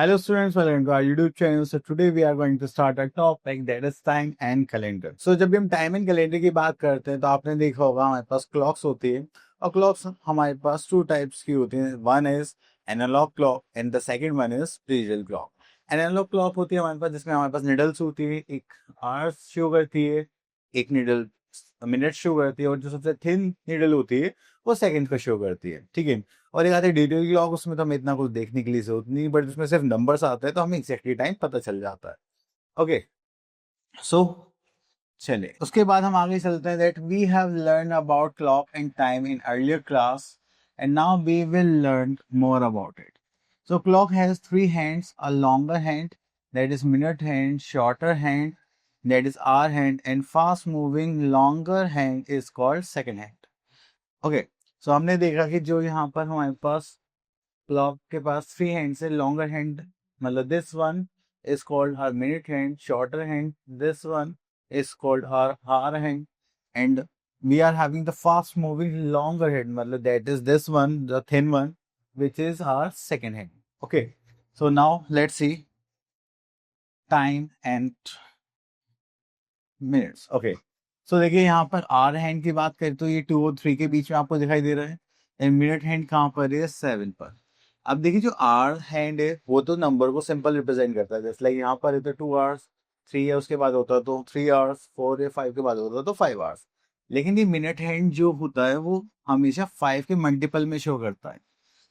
Hello students, welcome to our YouTube channel. So today we are going to start a topic that is time and calendar. So जब भी हम time and calendar की बात करते हैं तो आपने देखा होगा हमारे पास क्लॉक्स होती है और क्लॉक्स हमारे पास टू टाइप्स की होती हैं. One is analog clock and the second one is digital clock. Analog clock होती है हमारे पास जिसमें हमारे पास निडल्स होती है, एक आवर्स शो करती है, एक निडल मिनट शो करती है और जो सबसे थिन निडल होती है वो सेकंड का शो करती है. ठीक है. और एक आती है डिजिटल क्लॉक, उसमें तो हमें इतना कुछ देखने के लिए जरूरत नहीं, बट उसमें सिर्फ नंबर्स आते हैं तो हमें एग्जैक्टली टाइम पता चल जाता है. ओके. सो चले उसके बाद हम आगे चलते हैं. That we have learn about clock and time in earlier class and now we will learn more about it. So clock has three hands, a longer hand that is minute hand, shorter hand that is hour hand, and fast moving longer hand is called second hand. Okay, so हमने देखा कि जो यहाँ पर हमारे पास clock के पास थ्री हैंड्स है. लॉन्गर हैंड मतलब this one is called our minute hand, shorter hand this one is called our hour hand, and we are having the fast moving longer hand मतलब that is this one, the thin one, which is our second hand. Okay, so now let's see time and minutes. Okay, so देखिए यहाँ पर are hand की बात करें तो ये 2 और 3 के बीच में आपको दिखाई दे रहा है, एंड मिनट हैंड कहाँ पर है? 7 पर. अब देखिए जो आर हैंड है वो तो नंबर को सिंपल रिप्रेजेंट करता है, जैसे लाइक यहाँ पर है तो 2 आवर्स, 3 है उसके बाद होता है तो 3 आवर्स, 4 है 5 के बाद होता है तो 5 आवर्स. लेकिन ये मिनट हैंड जो होता है वो हमेशा 5 के मल्टीपल में शो करता है.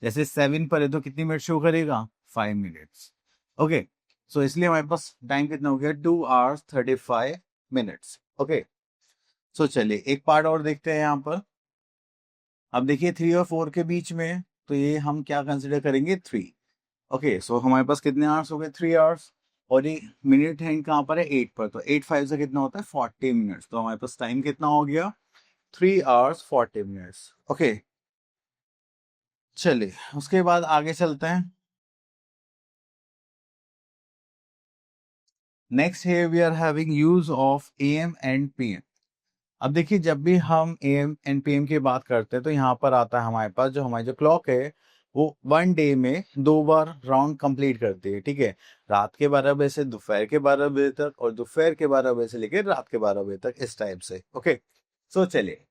जैसे 7 पर है तो कितनी मिनट शो करेगा? 5 मिनट्स. ओके, सो इसलिए हमारे पास टाइम कितना हो गया? 2 आवर्स 35 मिनट्स. ओके, सो चलिए एक पार्ट और देखते हैं यहाँ पर. अब देखिए 3 और 4 के बीच में तो ये हम क्या कंसिडर करेंगे? 3. ओके, सो हमारे पास कितने आवर्स हो गए? 3 आवर्स. और ये मिनट हैंड कहाँ पर है? 8 पर, तो 8 5 से कितना होता है? 40 मिनट्स. तो हमारे पास टाइम कितना हो गया? 3 आवर्स 40 मिनट्स. ओके, चलिए उसके बाद आगे चलते हैं. Next here we are having use of AM and PM. अब देखिए जब भी हम AM and PM की बात करते हैं तो यहाँ पर आता है हमारे पास जो हमारी जो क्लॉक है वो 1 डे में 2 बार राउंड कंप्लीट करती है. ठीक है, रात के 12 बजे से दोपहर के 12 बजे तक और दोपहर के 12 बजे से लेकर रात के 12 बजे तक, इस टाइप से. ओके, सो चलिए.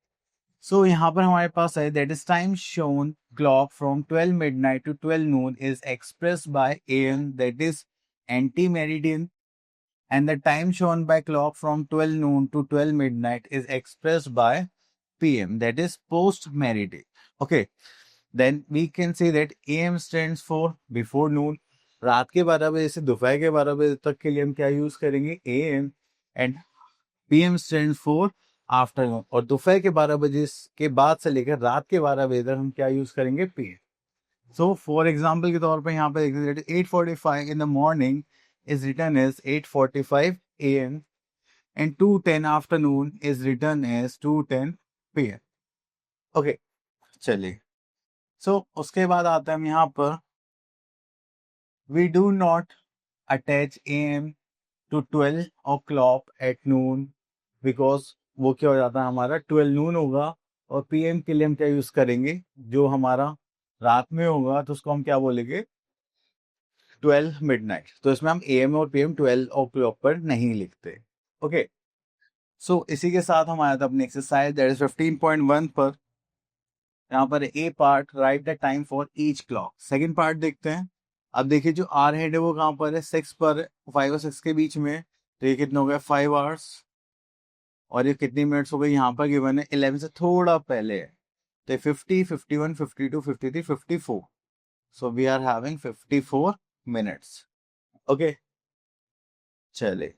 सो यहाँ पर हमारे पास है that is time shown clock from 12 midnight to 12 noon is express by AM, that is anti meridian, and the time shown by clock from 12 noon to 12 midnight is expressed by PM, that is post meridian. Okay, then we can say that AM stands for before noon. रात के 12 बजे से दोपहर के 12 बजे तक के लिए हम क्या यूज करेंगे? AM. And PM stands for afternoon, और दोपहर के 12 बजे के बाद से लेकर रात के 12 बजे तक हम क्या यूज करेंगे? PM. सो फॉर एग्जाम्पल के तौर पर यहाँ पे देखते हैं 8:45 in the morning is written as 8:45 AM and 2:10 afternoon is written as 2:10 PM. Okay, चलिए. सो उसके बाद आता है हम यहाँ पर we do not attach AM to 12 o'clock at noon because वो क्या हो जाता है हमारा 12 नून होगा, और PM के लिए हम क्या यूज करेंगे? जो हमारा रात में होगा तो उसको हम क्या बोलेंगे? 12 मिडनाइट. तो इसमें हम AM और PM 12 ओ क्लॉक पर नहीं लिखते. ओके, सो इसी के साथ हम आया था अपनी एक्सरसाइज दैट इज 15.1 पर. यहाँ पर A part, right the time for each clock. Second part देखते हैं. अब देखिए जो आर हेड है वो कहाँ पर है? 6 पर, 5 और 6 के बीच में. तो ये कितना हो गया? 5 आवर्स. और ये कितनी मिनट्स हो गई? यहाँ पर गिवन है 11 से थोड़ा पहले है, तो 50, 51, 52, 53, 54. So we are having 54 minutes. Okay, चले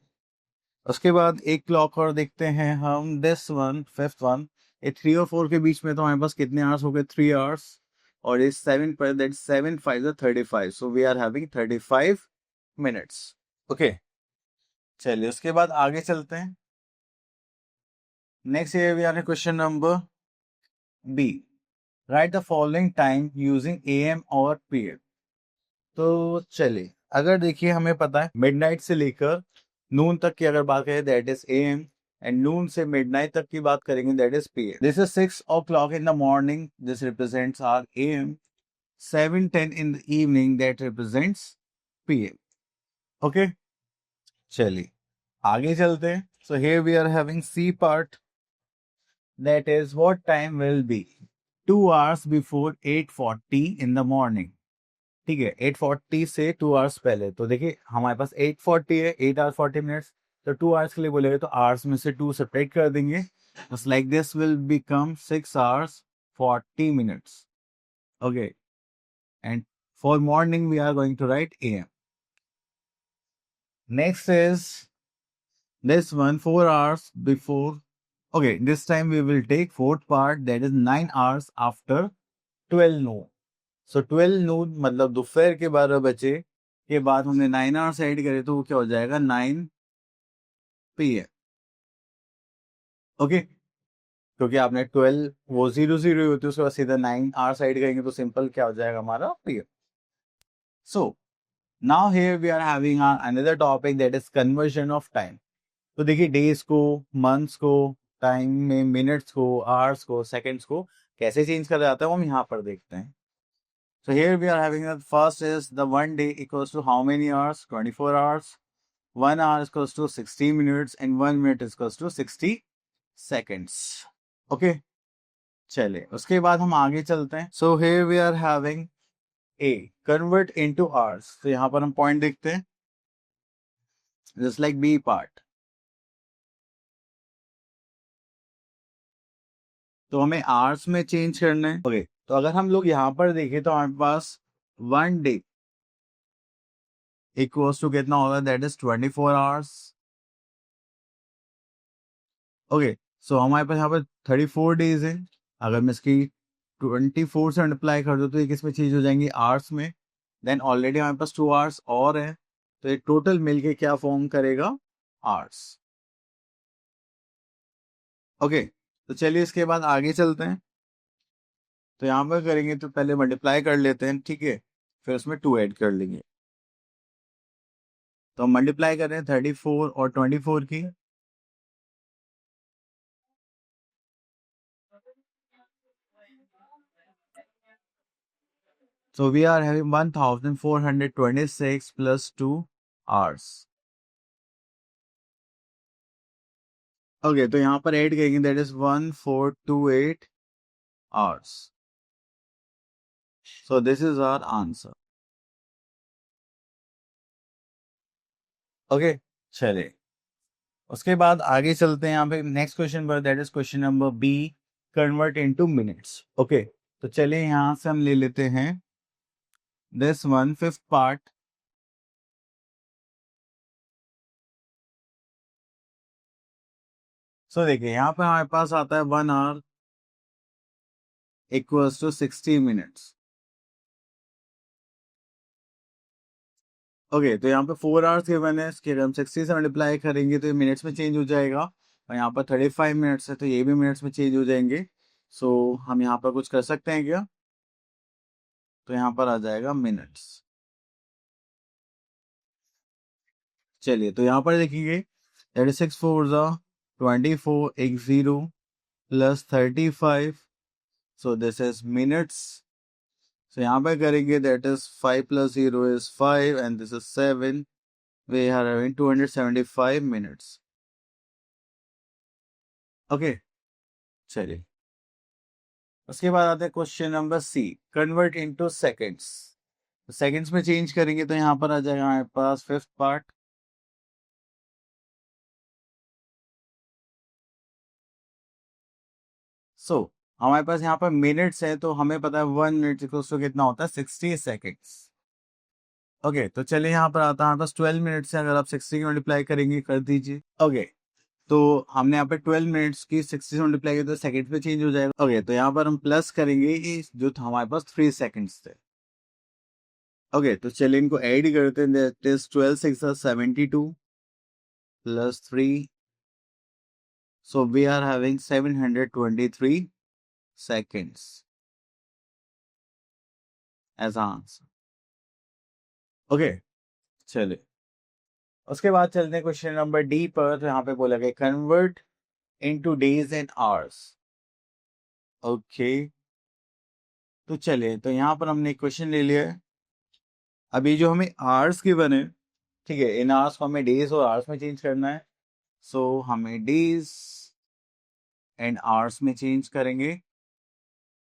उसके बाद एक क्लॉक और देखते हैं हम. दिस वन, फिफ्थ वन, ये 3 और 4 के बीच में तो हमारे पास कितने आवर्स हो गए? 3 आवर्स. और ये 7 पर, that 7 5 35. So we are having 35 minutes. Okay, चलिए उसके बाद आगे चलते हैं. नेक्स्ट ये we are question number B. Write the following time using AM और PM. तो चलिए अगर देखिए हमें पता है मिडनाइट से लेकर नून तक की अगर बात करें दैट इज AM, एंड नून से मिडनाइट तक की बात करेंगे that is PM. This is 6 o'clock in the morning, this represents our AM. 7:10 in the evening, that represents PM. Okay, चलिए आगे चलते हैं. So here we are having C part, that is what time will be 2 hours before 8:40 in the morning. ठीक है, 8:40 से 2 hours पहले. तो देखिए हमारे पास 8:40 है, 8 hours 40 minutes. तो 2 hours के लिए बोलेगा तो आवर्स में से 2 सेपरेट कर देंगे. Just like this will become 6 hours 40 minutes. Okay, and for morning we are going to write AM. Next is this one 4 hours before. Okay, this time we will take fourth part, that is 9 hours after 12 noon. So 12 noon मतलब दोपहर के 12 बजे के बाद हमने 9 hours add करे तो वो क्या हो जाएगा 9 PM. ओके, क्योंकि आपने 12 वो 0 होती है उसके बाद सीधा 9 hours ऐड करेंगे तो सिंपल क्या हो जाएगा हमारा PM. So now here we are having another topic, that is conversion of time. तो देखिए डेज को, मंथ्स को, टाइम में मिनट्स को, आवर्स को, सेकंड्स को कैसे चेंज करा जाता है वो हम यहाँ पर देखते हैं. So here we are having the first is the one day equals to how many hours 24 hours. 1 hour equals to 60 minutes and 1 minute equals to 60 seconds. Okay, चलिए उसके बाद हम आगे चलते हैं. So here we are having a convert into hours. तो यहाँ पर हम पॉइंट देखते हैं जस्ट लाइक बी पार्ट. तो हमें आवर्स में चेंज करना है. ओके, तो अगर हम लोग यहाँ पर देखें तो हमारे पास 1 day इक्वल्स टू कितना होगा, दैट इज 24 hours. ओके, सो हमारे पास यहाँ पर 34 days है. अगर मैं इसकी 24 से मल्टीप्लाई कर दूँ तो ये किस में चेंज हो जाएंगी, आवर्स में. देन ऑलरेडी हमारे पास 2 hours और है तो ये टोटल मिलके क्या फॉर्म करेगा, आवर्स. ओके, तो चलिए इसके बाद आगे चलते हैं. तो यहाँ पर करेंगे तो पहले मल्टीप्लाई कर लेते हैं, ठीक है, फिर उसमें 2 ऐड कर लेंगे. तो हम मल्टीप्लाई कर रहे हैं 34 और 24 की. So we are having 1426 plus 2 hours. Okay, तो यहाँ पर ऐड करेंगे, that is 1428 hours. So this is our answer. Okay, चलिए उसके बाद आगे चलते हैं यहाँ पे नेक्स्ट क्वेश्चन पर, that is question number B, convert into minutes. Okay, तो चलिए यहाँ से हम ले लेते हैं this one 5th part. So देखिए यहाँ पे हमारे पास आता है 1 hour equals to 60 minutes. Okay, तो यहाँ पे 4 hours गिवन है, इसके हम 60 से मल्टीप्लाई करेंगे तो ये मिनट्स में चेंज हो जाएगा. और यहाँ पर 35 मिनट्स है तो ये भी मिनट्स में चेंज हो जाएंगे. सो हम यहाँ पर कुछ कर सकते हैं क्या, तो यहाँ पर आ जाएगा मिनट्स. चलिए तो यहाँ पर देखेंगे 36 4 24 एक 0 plus 35. So this is minutes. So यहाँ पर करेंगे that is 5 plus 0 is 5 and this is 7. We are having 275 minutes. Okay, चलिए उसके बाद आते हैं question number C, convert into seconds. Seconds में चेंज करेंगे तो यहाँ पर आ जाएगा हमारे पास 5th पार्ट. सो हमारे पास यहाँ पर मिनट्स है तो हमें पता है 1 मिनट इक्वल्स टू कितना होता है 60 सेकंड्स. ओके, तो चलिए यहाँ पर आता है हमारे पास 12 मिनट्स है. अगर आप 60 की मल्टीप्लाई करेंगे कर दीजिए. ओके, तो हमने यहाँ पे 12 मिनट्स की 60 से मल्टीप्लाई किया तो सेकंड पे चेंज हो जाएगा. ओके, तो यहाँ पर हम प्लस करेंगे ये जो हमारे पास 3 सेकंड्स थे. ओके, तो चलिए इनको ऐड करते हैं, that is 12 6 72 plus 3. So we are having 723 seconds as answer. Okay, चलिए उसके बाद चलते हैं क्वेश्चन नंबर D पर. तो यहाँ पे बोला गया convert into days and hours. Okay, तो चलिए तो यहाँ पर हमने क्वेश्चन ले लिया है. अभी जो हमें आवर्स की बने, ठीक है, इन आवर्स को हमें डेज और आवर्स में चेंज करना है। सो हमें डेज एंड आवर्स में चेंज करेंगे।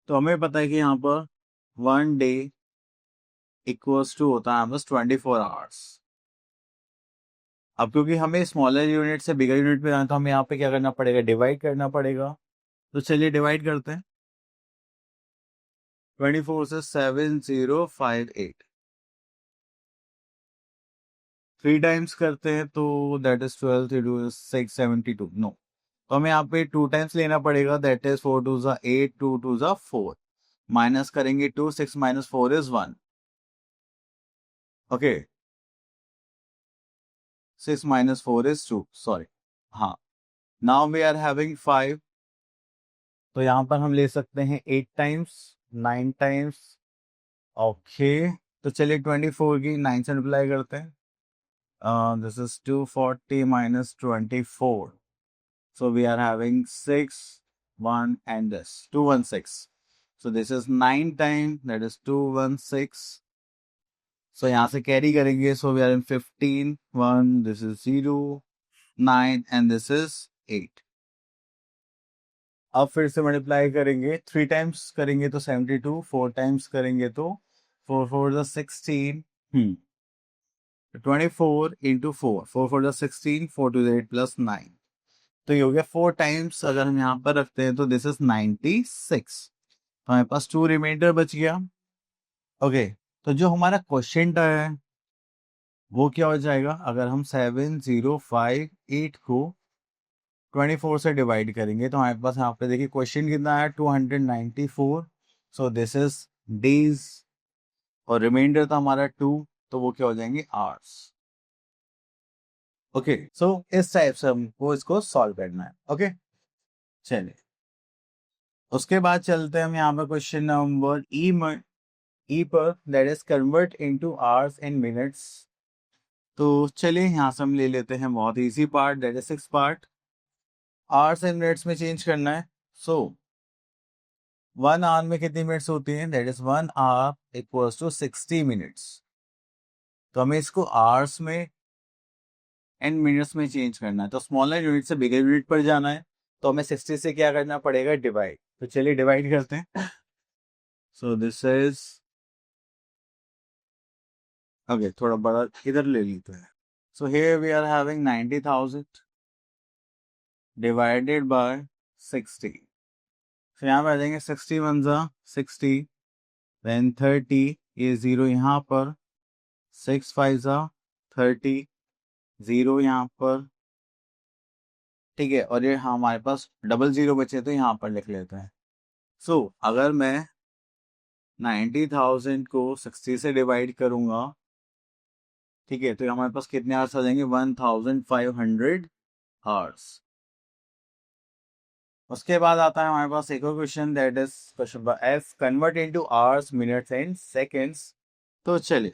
तो हमें पता है कि यहाँ पर 1 डे इक्वल्स टू होता है बस 24 आवर्स। अब क्योंकि हमें स्मॉलर यूनिट से बिगर यूनिट में जाना, तो हमें यहाँ पे क्या करना पड़ेगा, डिवाइड करना पड़ेगा। तो चलिए डिवाइड करते हैं। 24 से 7058, 3 टाइम्स करते हैं तो दैट इज 12, 3 2 672। नो, तो हमें यहाँ पे 2 टाइम्स लेना पड़ेगा, दैट इज 4 2 8, 2 2 4, माइनस करेंगे 2, 6 minus 4 is 1। Okay, 6 minus 4 is 2, sorry. हाँ, नाउ वी आर हैविंग 5, तो यहाँ पर हम ले सकते हैं 8 टाइम्स, 9 टाइम्स। ओके, तो चलिए 24 की 9 से मल्टीप्लाई करते हैं। This is 240 minus 24. So we are having 6, 1 and this 216. So this is 9 times, that is 216. So यहाँ से carry करेंगे, so we are in 15, 1, this is 0, 9 and this is 8. अब फिर से मल्टीप्लाई करेंगे, 3 टाइम्स करेंगे तो 72, 4 टाइम्स करेंगे तो 4 4 16, 24 into 4, 4 4 16, 4 2 8 plus 9। तो ये हो गया 4 टाइम्स। अगर हम यहाँ पर रखते हैं तो दिस इज 96, तो हमारे पास 2 रिमाइंडर बच गया। ओके, तो जो हमारा क्वेश्चन है वो क्या हो जाएगा, अगर हम 7058 को 24 से डिवाइड करेंगे तो हमारे पास यहाँ पे देखिए क्वेश्चन कितना है, 294। सो दिस इज डेज, और रिमाइंडर था हमारा 2, तो वो क्या हो जाएंगे, आवर्स। ओके, सो इस टाइप से हमको इसको सॉल्व करना है। ओके, चलिए उसके बाद चलते हैं हम यहाँ पे क्वेश्चन नंबर ई पर, that is convert into hours and minutes. तो चलिए यहाँ से हम ले लेते हैं बहुत easy part, that is 6 part. Hours and minutes में चेंज करना है। सो 1 आवर में कितनी मिनट्स होती हैं, that is 1 hour equals to 60 minutes. तो हमें इसको आवर्स में एंड मिनट्स में चेंज करना है, तो स्मॉलर यूनिट से बिगर यूनिट पर जाना है, तो हमें 60 से क्या करना पड़ेगा, डिवाइड। तो चलिए डिवाइड करते हैं। सो दिस इज, ओके, थोड़ा बड़ा इधर ले लेते हैं। So here we are having 90,000 divided by 60। फिर यहाँ पे आ जाएंगे 60 1 जा 60, देन 30, ये 0 यहाँ पर, 6 5 जा 30, 0 यहाँ पर, ठीक है, और ये हमारे पास डबल 0 बचे तो यहाँ पर लिख लेते हैं। सो अगर मैं 90,000 को 60 से डिवाइड करूंगा, ठीक है, तो हमारे पास कितने आवर्स आ जाएंगे, 1500 आवर्स। उसके बाद आता है हमारे पास एक और question, that is question F, convert into hours minutes and seconds. तो चलिए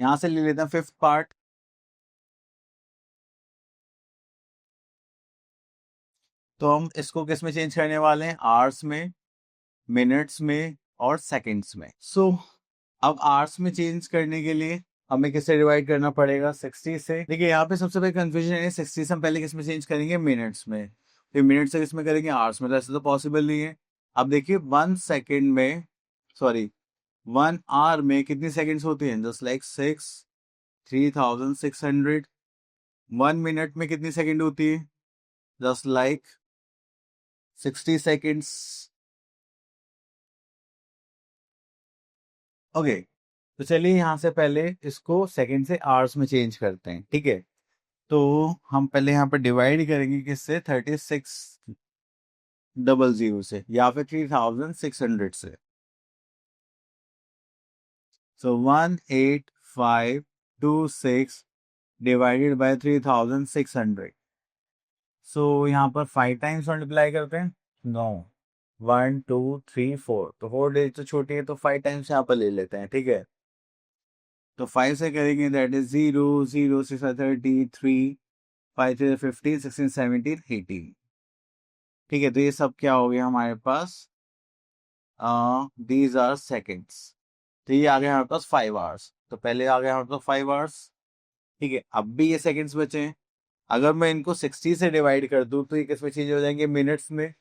यहां से ले लेते हैं 5th पार्ट। तो हम इसको किस में चेंज करने वाले हैं, आवर्स में, मिनट्स में और सेकंड्स में। सो अब आवर्स में चेंज करने के लिए हमें किससे डिवाइड करना पड़ेगा, 60 से। देखिए यहाँ पे सबसे पहले कंफ्यूजन है, 60 से हम पहले किस में चेंज करेंगे, मिनट्स में, फिर मिनट से किस में करेंगे, आवर्स में। तो ऐसे तो पॉसिबल नहीं है। अब देखिए 1 सेकेंड में, सॉरी 1 आवर में कितनी सेकेंड्स होती हैं, जस्ट लाइक 6, 3600। 1 मिनट में कितनी सेकेंड होती है, जस्ट लाइक 60 सेकेंड्स। ओके, तो चलिए यहाँ से पहले इसको सेकेंड से आवर्स में चेंज करते हैं, ठीक है। तो हम पहले यहाँ पर डिवाइड करेंगे किससे, 3600 से या फिर 3600 से। सो 18526 डिवाइडेड बाय 3600। सो यहाँ पर 5 टाइम्स मल्टीप्लाई करते हैं, नो, 1 2 3 4, तो 4 डेज तो छोटी है, तो 5 टाइम्स यहाँ पर ले लेते हैं, ठीक है। तो 5 से करेंगे, दैट इज 0 0 6 30 3 5 3 15 16 17 18, ठीक है। तो ये सब क्या हो गया हमारे पास, दीज आर सेकेंड्स। तो ये आ गया हमारे पास 5 आवर्स, तो पहले आ गया हमारे पास 5 आवर्स। ठीक है, अब भी ये सेकंड्स बचे हैं। अगर मैं इनको 60 से डिवाइड कर दूं तो ये किस में चेंज हो जाएंगे, मिनट्स में।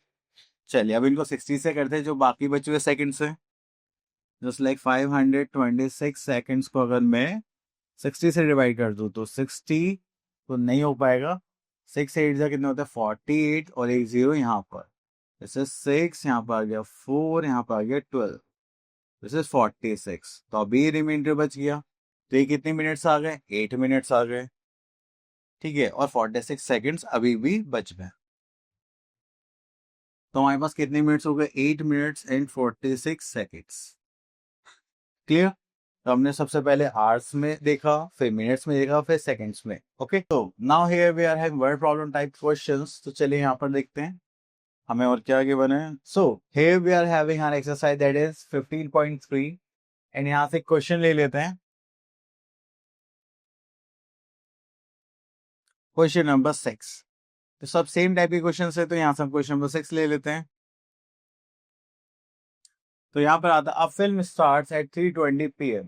चलिए अब इनको 60 से करते हैं, जो बाकी बचे हुए सेकंड्स हैं। जस्ट लाइक 526 सेकंड्स को अगर मैं 60 से डिवाइड कर दूं तो 60 तो नहीं हो पाएगा। 6 8 जा कितना होता है 48, और एक जीरो यहाँ पर, जैसे 6 यहाँ पर आ गया, 4 यहाँ पर आ गया, 12, दिस इज 46। तो अभी रिमाइंडर बच गया, तो ये कितने मिनट्स आ गए, 8 मिनट्स आ गए। ठीक है, और 46 सेकंड्स अभी भी बच गए। तो हमारे पास कितने मिनट्स हो गए, 8 मिनट्स एंड 46 सेकंड्स। क्लियर। तो हमने सबसे पहले आवर्स में देखा, फिर मिनट्स में देखा, फिर सेकंड्स में। ओके, तो now here we are having word problem type questions. तो चलिए यहाँ पर देखते हैं हमें और क्या आगे बने। So here we are having our exercise that is 15.3, and यहाँ से क्वेश्चन ले लेते हैं। क्वेश्चन नंबर 6, तो सब सेम टाइप के क्वेश्चन है, तो यहाँ से हम क्वेश्चन नंबर 6 ले लेते हैं। तो यहाँ पर आता है, a film starts at 3:20 PM।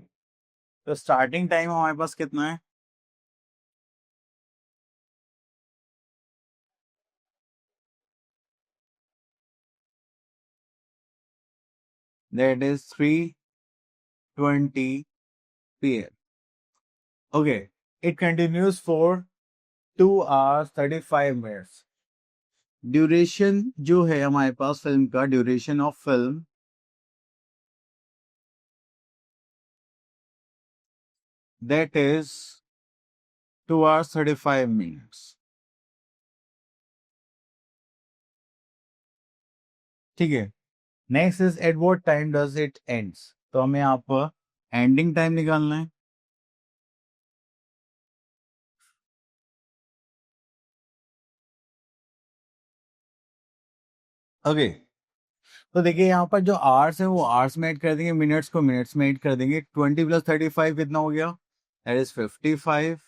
तो स्टार्टिंग टाइम हमारे पास कितना है, that is 3:20 PM। Okay, it continues for 2 hours 35 minutes। Duration जो है हमारे पास फिल्म का, duration of film that is 2 hours 35 minutes। ठीक है, next is at what time does it ends. तो हमें यहाँ पर एंडिंग टाइम निकालना है। ओके, तो देखिए यहाँ पर जो आवर्स है वो आवर्स में ऐड कर देंगे, मिनट्स को मिनट्स में ऐड कर देंगे। 20 + 35 कितना हो गया, दैट इज 55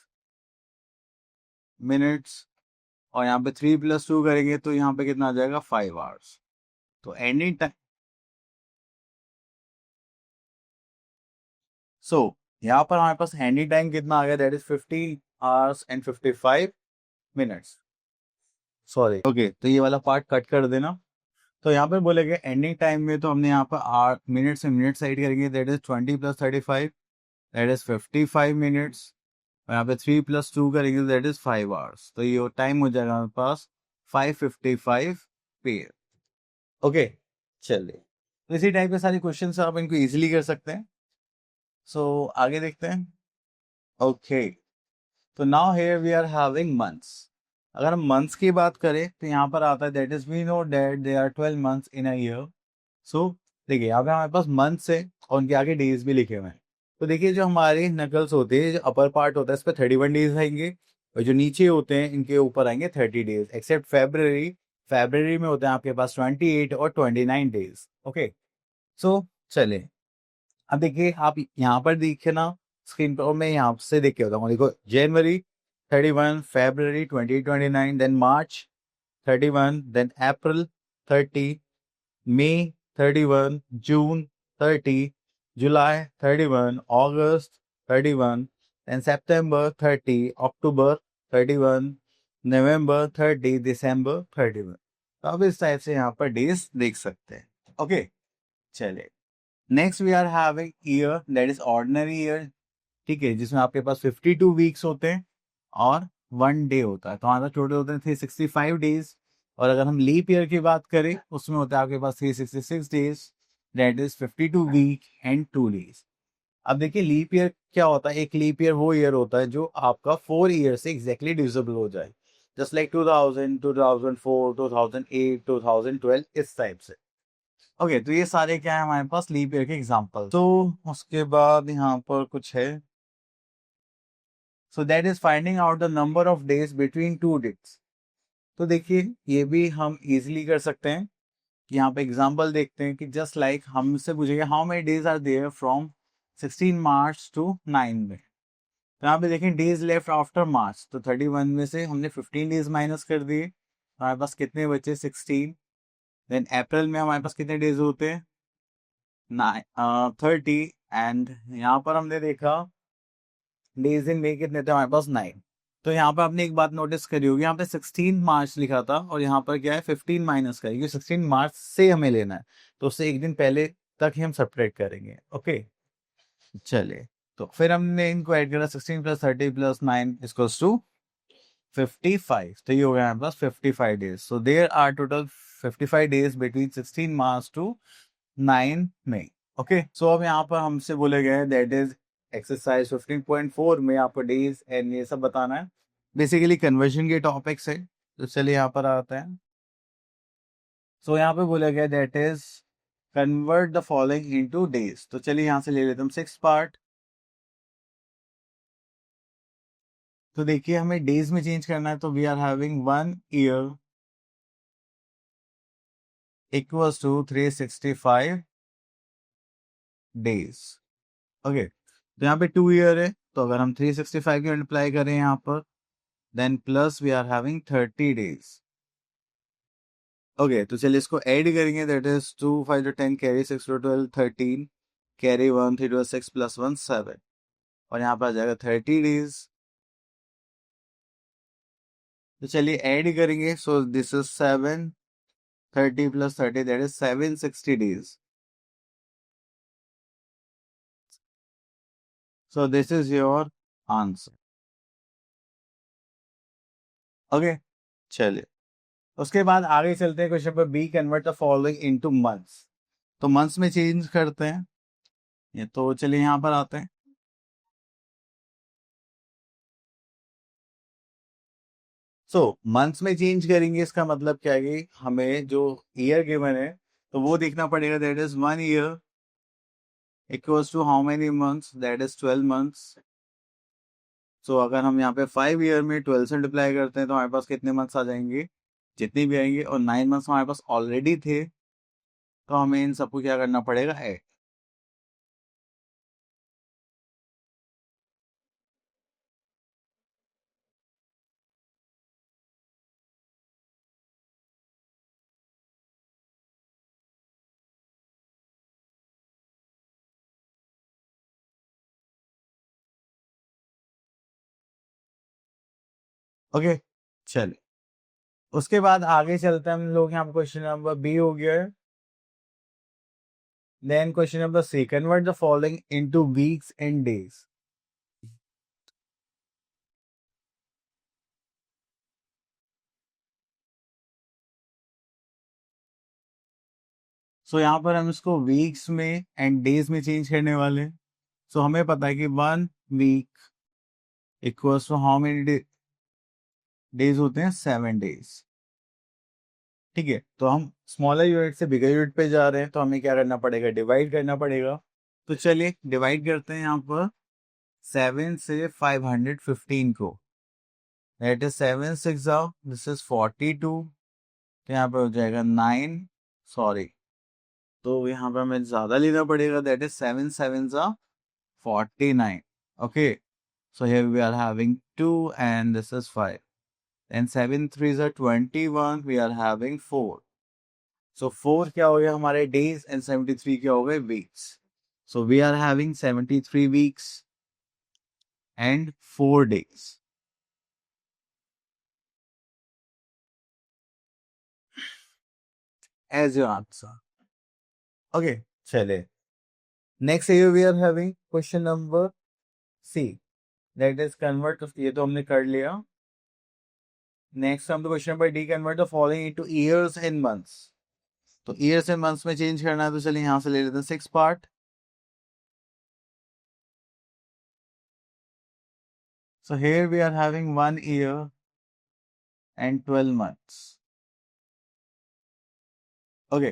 मिनट्स। और यहाँ पे 3 + 2 करेंगे तो यहाँ पे कितना आ जाएगा, 5 आवर्स। तो एंडिंग टाइम, सो यहाँ पर हमारे पास हैंडी टाइम कितना आ गया, that is 15 hours and 55 minutes। Sorry, okay, तो ये वाला पार्ट कट कर देना। तो यहाँ पर बोलेगा एंडिंग टाइम में, तो हमने यहाँ पर आर मिनट से मिनट साइड करेंगे, दैट इज 20 + 35, दैट इज 55 मिनट्स। और यहाँ पे 3 + 2 करेंगे, दैट इज 5 आवर्स। तो ये टाइम हो जाएगा हमारे पास 5:55 PM। ओके, चलिए, तो इसी टाइप के सारे क्वेश्चन आप इनको इजीली कर सकते हैं। सो आगे देखते हैं। ओके, तो now here we are having months. अगर हम मंथ्स की बात करें तो यहाँ पर आता है, that is we know that there are 12 months in a year. So देखिए यहाँ पे हमारे पास मंथ्स है और उनके आगे डेज भी लिखे हुए हैं। तो देखिए जो हमारे नकल्स होते हैं, जो अपर पार्ट होता है, इस पर 31 डेज आएंगे, और जो नीचे होते हैं इनके ऊपर आएंगे 30 डेज, एक्सेप्ट फेब्रवरी। फेब्रवरी में होते हैं आपके पास 28 और 29 डेज। ओके, सो चले, अब देखिए आप यहाँ पर देखिए ना स्क्रीन पर, और मैं यहाँ से देख के बताऊंगा। देखो, जनवरी 31, February 2029, then March 31, then April 30, मई 31, जून 30, जुलाई 31, अगस्त 31, देन सितंबर 30, अक्टूबर 31, नवंबर 30, दिसंबर 31। तो अब इस टाइप से यहाँ पर डेज देख सकते हैं। ओके, चलिए, next we are having year, that is ordinary year. ठीक है, जिसमें आपके पास 52 वीक्स होते हैं और 1 डे होता है, तो हमारे टोटल होते हैं 365 डेज। और अगर हम लीप ईयर की बात करें, उसमें होता है आपके पास 366 days, that is 52 week and 2 days. अब देखिए लीप ईयर क्या होता है, एक लीप ईयर वो ईयर होता है जो आपका 4 ईयर से एग्जैक्टली डिविजिबल हो जाए, जस्ट लाइक 2000, 2004, 2008, 2012, इस टाइप से। ओके, तो ये सारे क्या है हमारे पास लीप ईयर के एग्जांपल। तो उसके बाद यहाँ पर कुछ है, so that is finding out the number of days between two dates. तो देखिए ये भी हम इजीली कर सकते हैं। यहाँ पे एग्जांपल देखते हैं कि जस्ट लाइक हमसे पूछेगा how many days are there from 16 March to 9 में। तो यहाँ पे देखें डेज लेफ्ट आफ्टर मार्च, तो 31 में से हमने 15 डेज माइनस कर दिए, हमारे पास कितने बचे, 16। देन अप्रैल में हमारे पास कितने डेज होते हैं, 30 एंड यहाँ पर हमने देखा डेज इन मे कितने थे हमारे पास 9। तो यहाँ पर आपने एक बात नोटिस करी होगी, यहाँ पे 16 मार्च लिखा था और यहाँ पर क्या है 15 माइनस करेंगे, क्योंकि 16 मार्च से हमें लेना है, तो उससे एक दिन पहले तक ही हम सेपरेट करेंगे। ओके, चलिए, तो फिर हमने इनको ऐड करा, 16 + 30 + 9 इक्वल्स टू 55। तो ये हो गया हमारे पास 55 days. So there are total 55 days between 16 March to 9 May. Okay, so अब यहाँ पर हमसे बोले गए दैट इज एक्सरसाइज 15.4 में आपको डेज एंड ये सब बताना है, बेसिकली कन्वर्जन के टॉपिक्स है। तो चलिए यहाँ पर आते हैं। सो यहाँ पे बोला गया that is convert the following into days. तो चलिए यहाँ से ले लेते हैं 6 पार्ट। तो देखिए हमें डेज में चेंज करना है, तो we are having 1 year equals to 365 days. Okay, तो यहाँ पे 2 ईयर है, तो अगर हम 365 की मल्टीप्लाई करें यहाँ पर, then plus we are having 30 days. Okay, तो चलिए इसको ऐड करेंगे, दैट इज 2 5 10 कैरी 6 12 13 कैरी 1 3 6 + 1 7, और यहाँ पर आ जाएगा 30 डेज। तो चलिए ऐड करेंगे, so this is 7 30 + 30 that is 760 days. So this is your answer. Okay, चलिए उसके बाद आगे चलते हैं क्वेश्चन पर B, convert the following into months. तो मंथ्स में चेंज करते हैं ये, तो चलिए यहाँ पर आते हैं। सो मंथ्स में चेंज करेंगे, इसका मतलब क्या है कि हमें जो ईयर गिवन है तो वो देखना पड़ेगा, that is 1 year equals to how many months, that is 12 months. So अगर हम यहाँ पे 5 ईयर में 12 से मल्टीप्लाई करते हैं तो हमारे पास कितने मंथ्स आ जाएंगे, जितने भी आएंगे, और 9 मंथ्स हमारे पास ऑलरेडी थे, तो हमें इन सबको क्या करना पड़ेगा, ऐड। ओके, चलिए उसके बाद आगे चलते हैं हम लोग, यहाँ पे क्वेश्चन नंबर बी हो गया है। Then question number C, convert the following into weeks and days. So यहाँ पर हम इसको वीक्स में एंड डेज में चेंज करने वाले हैं। सो हमें पता है कि 1 week equals to how many days होते हैं, 7 डेज। ठीक है, तो हम स्मॉलर यूनिट से बिगर यूनिट पे जा रहे हैं, तो हमें क्या करना पड़ेगा, डिवाइड करना पड़ेगा। तो चलिए डिवाइड करते हैं यहाँ पर 7 से 515 को, दैट इज 7 6 दिस इज 42। तो यहाँ पर हो जाएगा 9, सॉरी, तो यहाँ पे हमें ज्यादा लेना पड़ेगा, that is 7 7 49। Okay, so here we are having 2 and this is 5, and 7 3s are 21, we are having 4। so 4 क्या हो गया हमारे days and 73 क्या हो गए weeks। so we are having 73 weeks and 4 days as your answer। okay, चले next here we are having question number C, that is convert, ये तो हमने कर लिया। नेक्स्ट हम तो question number D, convert the following into years and months. तो years and months में चेंज करना है, तो चलिए यहां से ले लेते हैं 6 part. So here we are having 1 year and 12 months. Okay,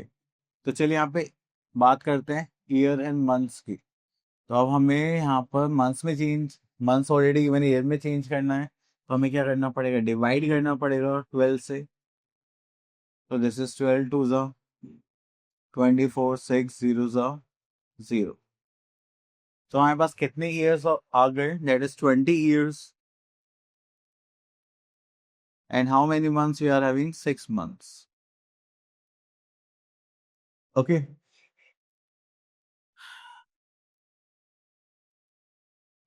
तो चलिए यहाँ पे बात करते हैं ईयर एंड मंथ्स की। तो अब हमें यहाँ पर मंथ्स में change, months already given, year में चेंज करना है, तो हमें क्या करना पड़ेगा, डिवाइड करना पड़ेगा 12 से। तो दिस इज 12 2 24 6 0 0। तो हमारे पास कितने ईयर्स आ गए, दैट इज 20 years, and how many months we are having, 6 months. Okay,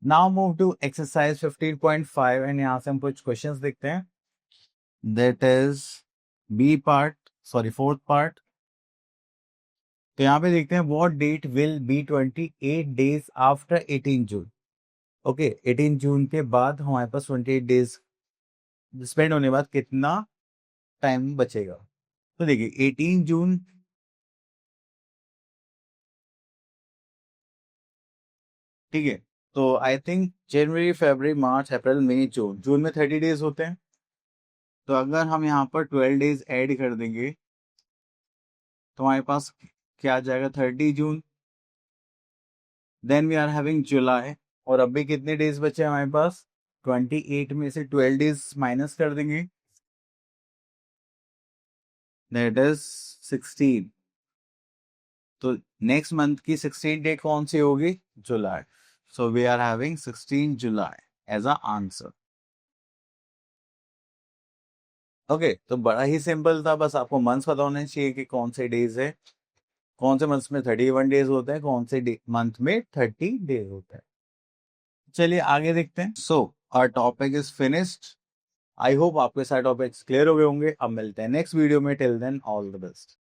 now move to exercise 15.5 and यहाँ से हम कुछ क्वेश्चंस देखते हैं. That is B part, sorry fourth part. तो यहाँ पे देखते हैं what date will be 28 days after 18 June. Okay, 18 June के बाद हमारे पास 28 डेज स्पेंड होने के बाद कितना टाइम बचेगा. तो देखिए 18 जून, ठीक है. तो आई थिंक जनवरी, फरवरी, मार्च, अप्रैल, मई, जून. जून में 30 डेज होते हैं. तो अगर हम यहाँ पर 12 डेज ऐड कर देंगे तो हमारे पास क्या आ जाएगा, 30 जून. देन वी आर हैविंग जुलाई. और अभी कितने डेज बचे हैं हमारे पास, 28 में से 12 डेज माइनस कर देंगे, दैट इज 16. तो नेक्स्ट मंथ की 16 डेट कौन सी होगी, जुलाई. So we are having 16 July as a answer. Okay, तो बड़ा ही सिंपल था. बस आपको मंथ्स पता होने चाहिए कि कौन से डेज है, कौन से मंथ्स में 31 डेज होते हैं, कौन से मंथ में 30 डेज होते हैं. चलिए आगे देखते हैं. So our topic is finished. I hope आपके सारे टॉपिक्स क्लियर हो गए होंगे. अब मिलते हैं नेक्स्ट वीडियो में. Till then all the best.